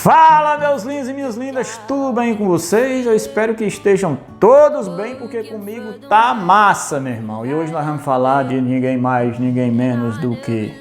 Fala, meus lindos e minhas lindas, tudo bem com vocês? Eu espero que estejam todos bem, porque comigo tá massa, meu irmão. E hoje nós vamos falar de ninguém mais, ninguém menos do que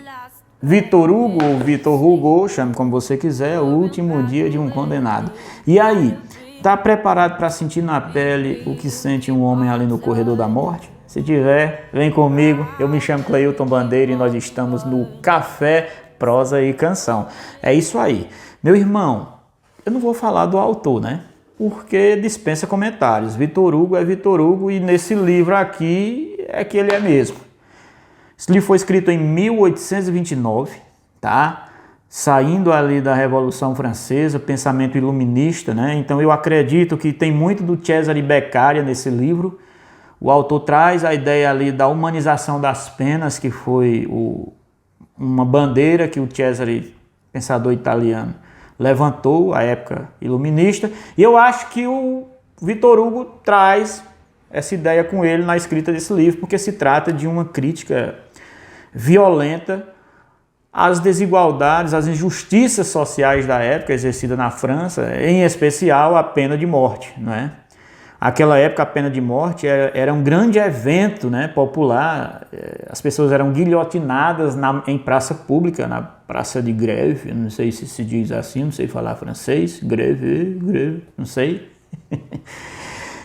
Victor Hugo, ou Victor Hugo, chame como você quiser, o último dia de um condenado. E aí, tá preparado para sentir na pele o que sente um homem ali no corredor da morte? Se tiver, vem comigo. Eu me chamo Cleilton Bandeira e nós estamos no Café, Prosa e Canção. É isso aí. Meu irmão, eu não vou falar do autor, né? Porque dispensa comentários. Victor Hugo é Victor Hugo e nesse livro aqui é que ele é mesmo. Esse livro foi escrito em 1829, tá? Saindo ali da Revolução Francesa, pensamento iluminista, né? Então eu acredito que tem muito do Cesare Beccaria nesse livro. O autor traz a ideia ali da humanização das penas, que foi uma bandeira que o Cesare, pensador italiano, levantou à época iluminista, e eu acho que o Victor Hugo traz essa ideia com ele na escrita desse livro, porque se trata de uma crítica violenta às desigualdades, às injustiças sociais da época exercida na França, em especial a pena de morte, não é? Aquela época a pena de morte era um grande evento, né, popular. As pessoas eram guilhotinadas em praça pública, na praça de Grève, não sei se se diz assim, não sei falar francês, Grève, não sei.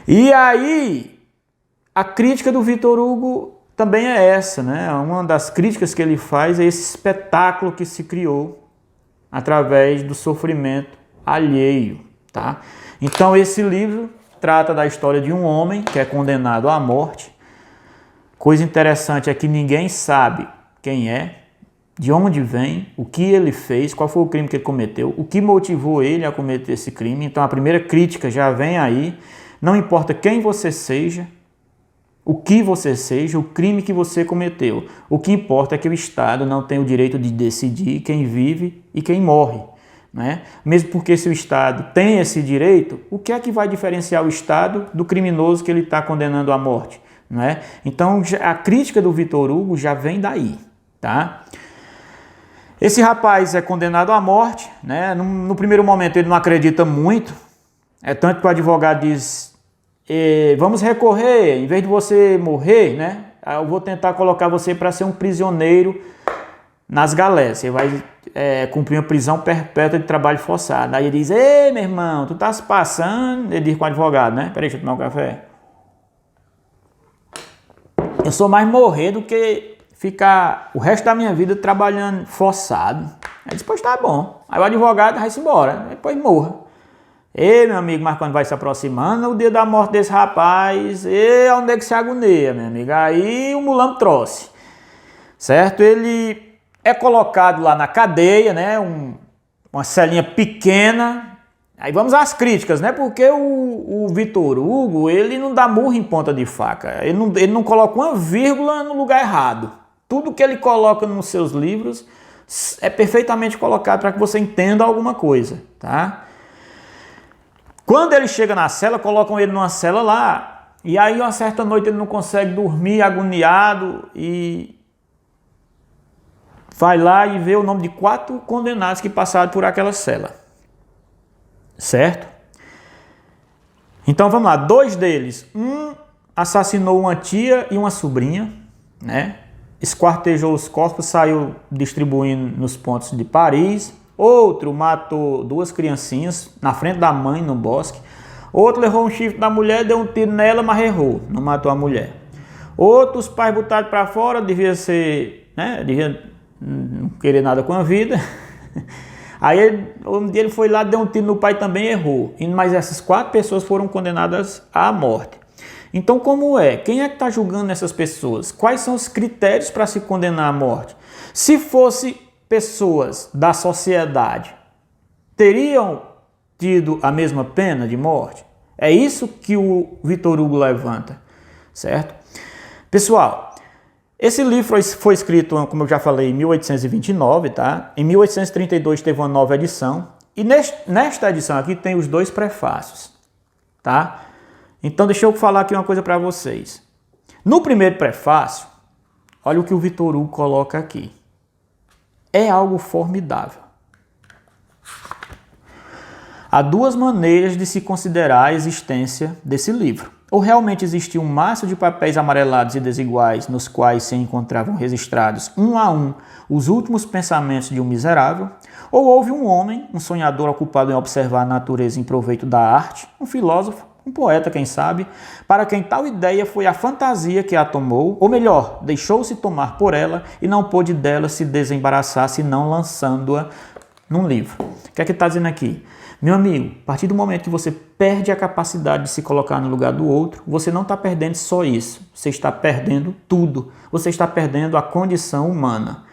E aí, a crítica do Victor Hugo também é essa, né? Uma das críticas que ele faz é esse espetáculo que se criou através do sofrimento alheio, tá? Então esse livro trata da história de um homem que é condenado à morte. Coisa interessante é que ninguém sabe quem é, de onde vem, o que ele fez, qual foi o crime que ele cometeu, o que motivou ele a cometer esse crime. Então a primeira crítica já vem aí. Não importa quem você seja, o que você seja, o crime que você cometeu. O que importa é que o Estado não tem o direito de decidir quem vive e quem morre. Né? Mesmo porque se o Estado tem esse direito, o que é que vai diferenciar o Estado do criminoso que ele está condenando à morte? Né? Então a crítica do Victor Hugo já vem daí. Tá? Esse rapaz é condenado à morte, né? No primeiro momento ele não acredita muito, tanto que o advogado diz, vamos recorrer, em vez de você morrer, né? Eu vou tentar colocar você para ser um prisioneiro nas galés, você vai cumprir uma prisão perpétua de trabalho forçado. Aí ele diz, ei, meu irmão, tu tá se passando, ele diz com o advogado, né? Peraí, deixa eu tomar um café. Eu sou mais morrer do que ficar o resto da minha vida trabalhando forçado. Aí diz, pois tá bom. Aí o advogado vai-se embora, depois morra. Ei, meu amigo, mas quando vai se aproximando o dia da morte desse rapaz, onde é que se agonia, meu amigo? Aí o mulão trouxe, certo? Ele é colocado lá na cadeia, né? Uma celinha pequena. Aí vamos às críticas, né? Porque o Victor Hugo, ele não dá murro em ponta de faca. Ele não coloca uma vírgula no lugar errado. Tudo que ele coloca nos seus livros é perfeitamente colocado para que você entenda alguma coisa, tá? Quando ele chega na cela, colocam ele numa cela lá. E aí, uma certa noite, ele não consegue dormir, agoniado, e vai lá e vê o nome de 4 condenados que passaram por aquela cela. Certo? Então vamos lá, 2 deles. Um assassinou uma tia e uma sobrinha, né? Esquartejou os corpos, saiu distribuindo nos pontos de Paris. Outro matou 2 criancinhas na frente da mãe no bosque. Outro levou um chifre da mulher, deu um tiro nela, mas errou, não matou a mulher. Outros pais botaram para fora, devia ser, né? Devia não querer nada com a vida. Aí um dia ele foi lá, deu um tiro no pai, também errou. Mas essas 4 pessoas foram condenadas à morte. Então como é? Quem é que está julgando essas pessoas? Quais são os critérios para se condenar à morte? Se fosse pessoas da sociedade, teriam tido a mesma pena de morte? É isso que o Victor Hugo levanta, certo? Pessoal, esse livro foi escrito, como eu já falei, em 1829, tá? Em 1832 teve uma nova edição. E nesta edição aqui tem os 2 prefácios, tá? Então deixa eu falar aqui uma coisa para vocês. No primeiro prefácio, olha o que o Victor Hugo coloca aqui. É algo formidável. Há duas maneiras de se considerar a existência desse livro. Ou realmente existia um maço de papéis amarelados e desiguais nos quais se encontravam registrados um a um os últimos pensamentos de um miserável, ou houve um homem, um sonhador ocupado em observar a natureza em proveito da arte, um filósofo, um poeta, quem sabe, para quem tal ideia foi a fantasia que a tomou, ou melhor, deixou-se tomar por ela e não pôde dela se desembaraçar senão lançando-a num livro. O que é que está dizendo aqui? Meu amigo, a partir do momento que você perde a capacidade de se colocar no lugar do outro, você não está perdendo só isso, você está perdendo tudo, você está perdendo a condição humana.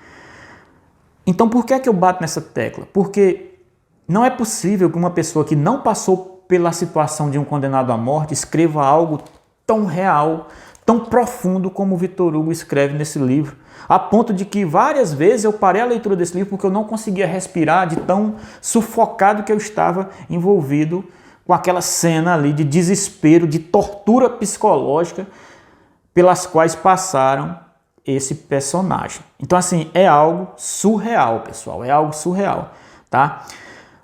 Então por que é que eu bato nessa tecla? Porque não é possível que uma pessoa que não passou pela situação de um condenado à morte escreva algo tão real, tão profundo como o Victor Hugo escreve nesse livro, a ponto de que várias vezes eu parei a leitura desse livro porque eu não conseguia respirar de tão sufocado que eu estava envolvido com aquela cena ali de desespero, de tortura psicológica pelas quais passaram esse personagem. Então, assim, é algo surreal, pessoal, é algo surreal, tá?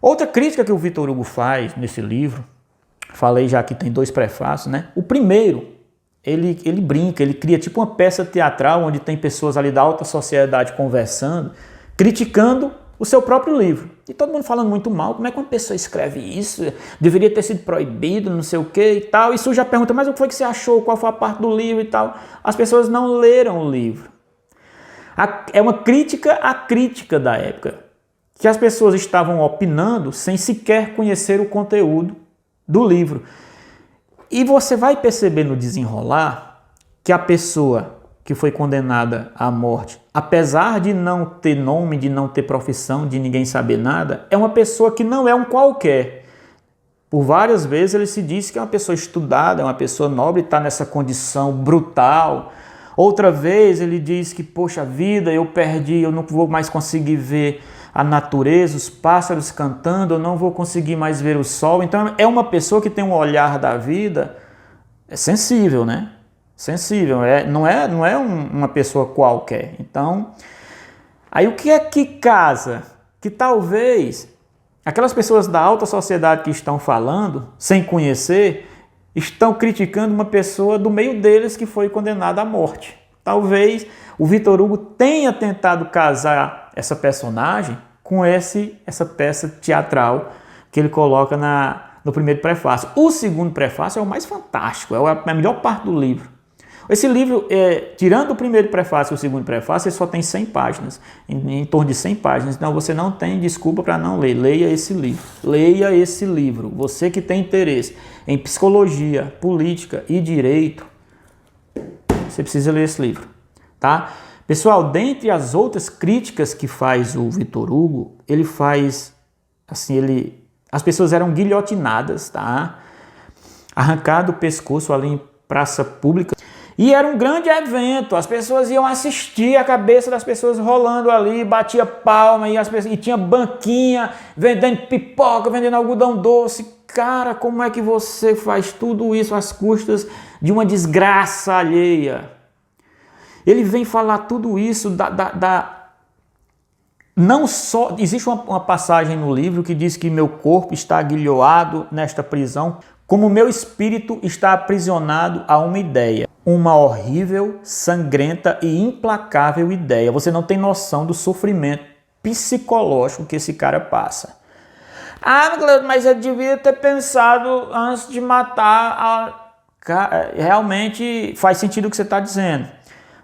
Outra crítica que o Victor Hugo faz nesse livro, falei já que tem 2 prefácios, né? O primeiro, ele brinca, ele cria tipo uma peça teatral onde tem pessoas ali da alta sociedade conversando, criticando o seu próprio livro. E todo mundo falando muito mal, como é que uma pessoa escreve isso? Deveria ter sido proibido, não sei o que e tal. E surge a pergunta, mas o que foi que você achou? Qual foi a parte do livro e tal? As pessoas não leram o livro. É uma crítica à crítica da época, que as pessoas estavam opinando sem sequer conhecer o conteúdo do livro. E você vai perceber no desenrolar que a pessoa que foi condenada à morte, apesar de não ter nome, de não ter profissão, de ninguém saber nada, é uma pessoa que não é um qualquer. Por várias vezes ele se diz que é uma pessoa estudada, é uma pessoa nobre, está nessa condição brutal. Outra vez ele diz que, poxa vida, eu perdi, eu não vou mais conseguir ver a natureza, os pássaros cantando, eu não vou conseguir mais ver o sol. Então é uma pessoa que tem um olhar da vida sensível, né? Sensível, não é uma pessoa qualquer. Então, aí o que é que casa? Que talvez aquelas pessoas da alta sociedade que estão falando, sem conhecer, estão criticando uma pessoa do meio deles que foi condenada à morte. Talvez o Victor Hugo tenha tentado casar essa personagem com essa peça teatral que ele coloca no primeiro prefácio. O segundo prefácio é o mais fantástico, é a melhor parte do livro. Esse livro, tirando o primeiro prefácio e o segundo prefácio, ele só tem 100 páginas, em torno de 100 páginas. Então você não tem desculpa para não ler. Leia esse livro. Leia esse livro. Você que tem interesse em psicologia, política e direito, você precisa ler esse livro, tá? Pessoal, dentre as outras críticas que faz o Victor Hugo, ele faz, assim, as pessoas eram guilhotinadas, tá? Arrancado o pescoço ali em praça pública. E era um grande evento, as pessoas iam assistir, a cabeça das pessoas rolando ali, batia palma e tinha banquinha, vendendo pipoca, vendendo algodão doce. Cara, como é que você faz tudo isso às custas de uma desgraça alheia? Ele vem falar tudo isso não só... Existe uma passagem no livro que diz que meu corpo está aguilhoado nesta prisão, como meu espírito está aprisionado a uma ideia. Uma horrível, sangrenta e implacável ideia. Você não tem noção do sofrimento psicológico que esse cara passa. Ah, mas eu devia ter pensado antes de matar. Realmente faz sentido o que você está dizendo.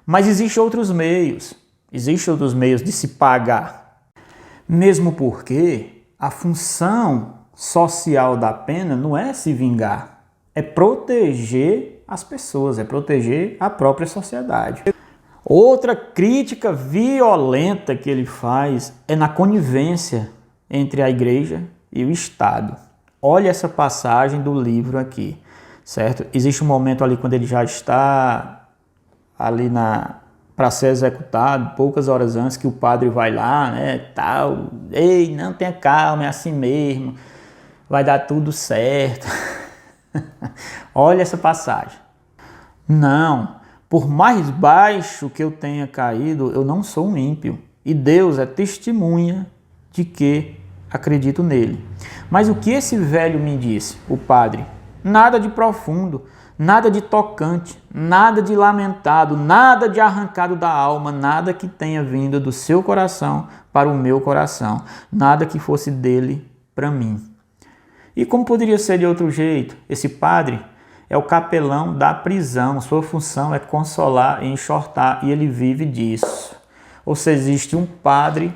Mas existem outros meios de se pagar. Mesmo porque a função social da pena não é se vingar, é proteger as pessoas, é proteger a própria sociedade. Outra crítica violenta que ele faz é na conivência entre a igreja e o Estado. Olha essa passagem do livro aqui, certo? Existe um momento ali quando ele já está ali para ser executado, poucas horas antes, que o padre vai lá, né, tal, ei, não, tenha calma, é assim mesmo, vai dar tudo certo. Olha essa passagem. Não, por mais baixo que eu tenha caído, eu não sou um ímpio, e Deus é testemunha de que acredito nele. Mas o que esse velho me disse, o padre? Nada de profundo, nada de tocante, nada de lamentado, nada de arrancado da alma, nada que tenha vindo do seu coração para o meu coração, nada que fosse dele para mim. E como poderia ser de outro jeito? Esse padre é o capelão da prisão, sua função é consolar e enxortar, e ele vive disso. Ou seja, existe um padre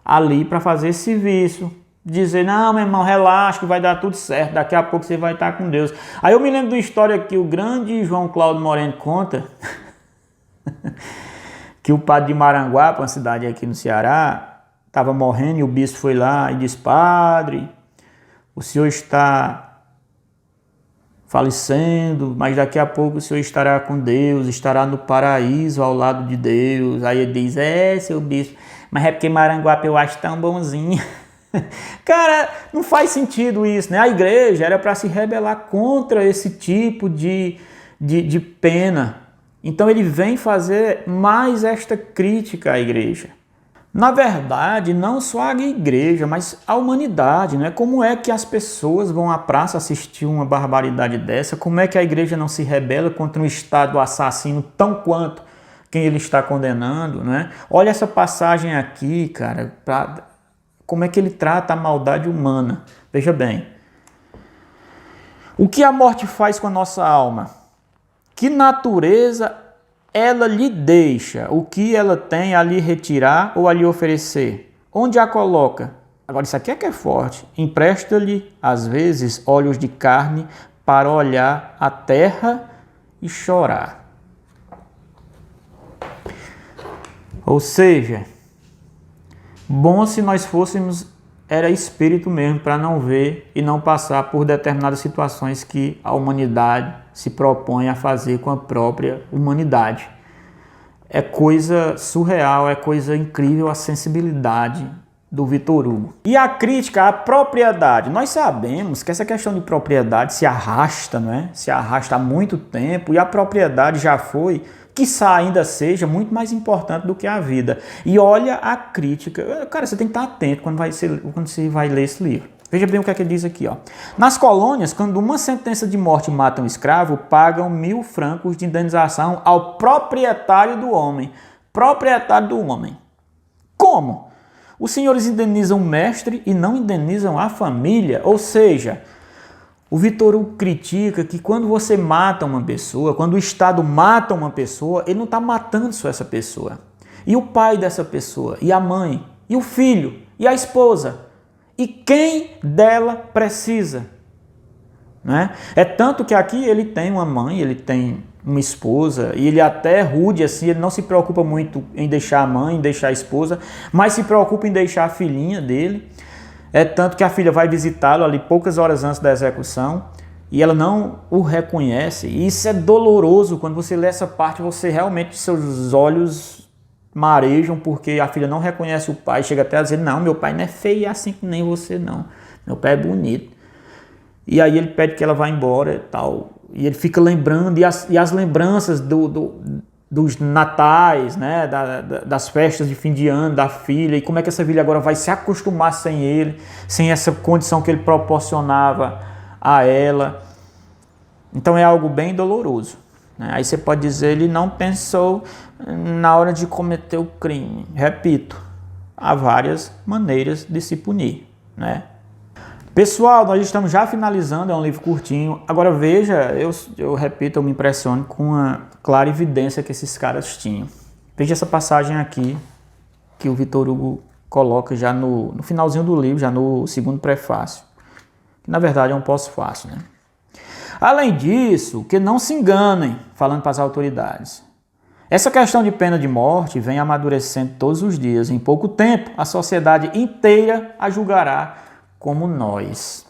ali para fazer esse serviço, dizer, não, meu irmão, relaxa que vai dar tudo certo, daqui a pouco você vai estar com Deus. Aí eu me lembro de uma história que o grande João Cláudio Moreno conta, que o padre de Maranguape, uma cidade aqui no Ceará, estava morrendo e o bispo foi lá e disse, padre, o senhor está falecendo, mas daqui a pouco o senhor estará com Deus, estará no paraíso ao lado de Deus. Aí ele diz, seu bispo, mas é porque Maranguape eu acho tão bonzinho. Cara, não faz sentido isso, né? A igreja era para se rebelar contra esse tipo de pena. Então ele vem fazer mais esta crítica à igreja. Na verdade, não só a igreja, mas a humanidade, né? Como é que as pessoas vão à praça assistir uma barbaridade dessa? Como é que a igreja não se rebela contra um Estado assassino tão quanto quem ele está condenando, né? Olha essa passagem aqui, cara, como é que ele trata a maldade humana. Veja bem. O que a morte faz com a nossa alma? Que natureza ela lhe deixa? O que ela tem a lhe retirar ou a lhe oferecer? Onde a coloca? Agora isso aqui é que é forte. Empresta-lhe, às vezes, olhos de carne para olhar a terra e chorar. Ou seja, bom se nós fôssemos, era espírito mesmo, para não ver e não passar por determinadas situações que a humanidade se propõe a fazer com a própria humanidade. É coisa surreal, é coisa incrível a sensibilidade do Vitor Hugo. E a crítica à propriedade. Nós sabemos que essa questão de propriedade se arrasta, não é? Se arrasta há muito tempo e a propriedade já foi, quiçá ainda seja, muito mais importante do que a vida. E olha a crítica. Cara, você tem que estar atento quando você vai ler esse livro. Veja bem o que é que ele diz aqui, ó. Nas colônias, quando uma sentença de morte mata um escravo, pagam 1.000 francos de indenização ao proprietário do homem. Proprietário do homem. Como? Os senhores indenizam o mestre e não indenizam a família. Ou seja, o Vitor Hugo critica que quando você mata uma pessoa, quando o Estado mata uma pessoa, ele não está matando só essa pessoa. E o pai dessa pessoa, e a mãe, e o filho, e a esposa. E quem dela precisa? Né? É tanto que aqui ele tem uma mãe, ele tem uma esposa, e ele até é rude, assim, ele não se preocupa muito em deixar a mãe, em deixar a esposa, mas se preocupa em deixar a filhinha dele. É tanto que a filha vai visitá-lo ali poucas horas antes da execução, e ela não o reconhece. E isso é doloroso, quando você lê essa parte, você realmente, seus olhos marejam, porque a filha não reconhece o pai, chega até a dizer, não, meu pai não é feio assim que nem você não, meu pai é bonito. E aí ele pede que ela vá embora e tal, e ele fica lembrando, e as lembranças dos natais, né, das festas de fim de ano da filha, e como é que essa filha agora vai se acostumar sem ele, sem essa condição que ele proporcionava a ela. Então é algo bem doloroso. Aí você pode dizer, ele não pensou na hora de cometer o crime. Repito, há várias maneiras de se punir, né? Pessoal, nós estamos já finalizando, é um livro curtinho. Agora veja, eu repito, eu me impressiono com a clara evidência que esses caras tinham. Veja essa passagem aqui, que o Vitor Hugo coloca já no finalzinho do livro, já no segundo prefácio. Que na verdade é um pós-fácio, né? Além disso, que não se enganem, falando para as autoridades. Essa questão de pena de morte vem amadurecendo todos os dias. Em pouco tempo, a sociedade inteira a julgará como nós.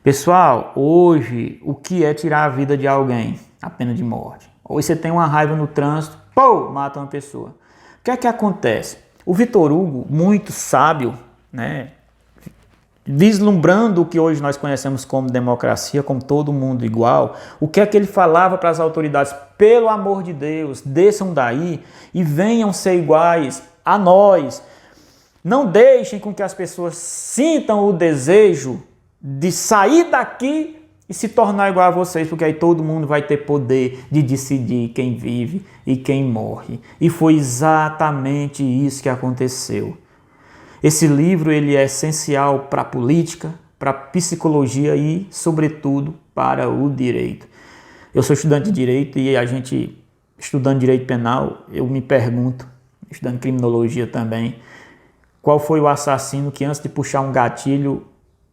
Pessoal, hoje, o que é tirar a vida de alguém? A pena de morte. Hoje você tem uma raiva no trânsito, pô, mata uma pessoa. O que é que acontece? O Vitor Hugo, muito sábio, né? Vislumbrando o que hoje nós conhecemos como democracia, como todo mundo igual, o que é que ele falava para as autoridades? Pelo amor de Deus, desçam daí e venham ser iguais a nós. Não deixem com que as pessoas sintam o desejo de sair daqui e se tornar igual a vocês, porque aí todo mundo vai ter poder de decidir quem vive e quem morre. E foi exatamente isso que aconteceu. Esse livro ele é essencial para a política, para a psicologia e, sobretudo, para o direito. Eu sou estudante de direito e a gente, estudando direito penal, eu me pergunto, estudando criminologia também, qual foi o assassino que antes de puxar um gatilho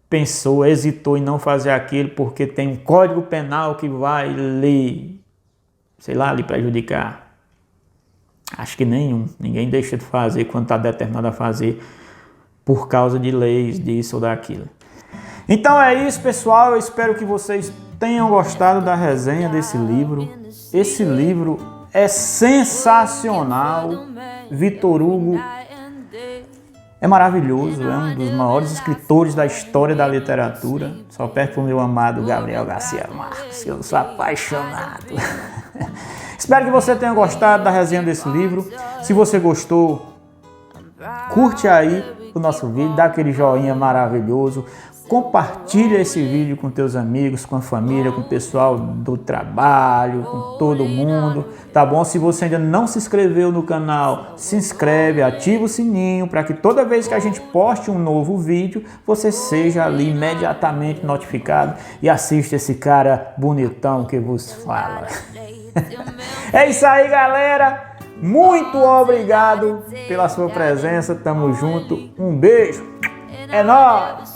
pensou, hesitou em não fazer aquilo porque tem um código penal que vai lhe prejudicar. Acho que ninguém deixa de fazer quando está determinado a fazer por causa de leis, disso ou daquilo. Então é isso, pessoal, eu espero que vocês tenham gostado da resenha desse livro. Esse livro é sensacional. Vitor Hugo é maravilhoso, é um dos maiores escritores da história da literatura. Só perto do meu amado Gabriel Garcia Marques, que eu sou apaixonado. Espero que você tenha gostado da resenha desse livro. Se você gostou, curte aí o nosso vídeo, dá aquele joinha maravilhoso. Compartilha esse vídeo com teus amigos, com a família, com o pessoal do trabalho, com todo mundo, tá bom? Se você ainda não se inscreveu no canal, se inscreve, ativa o sininho para que toda vez que a gente poste um novo vídeo, você seja ali imediatamente notificado e assista esse cara bonitão que vos fala. É isso aí, galera! Muito obrigado pela sua presença, tamo junto, um beijo, é nóis!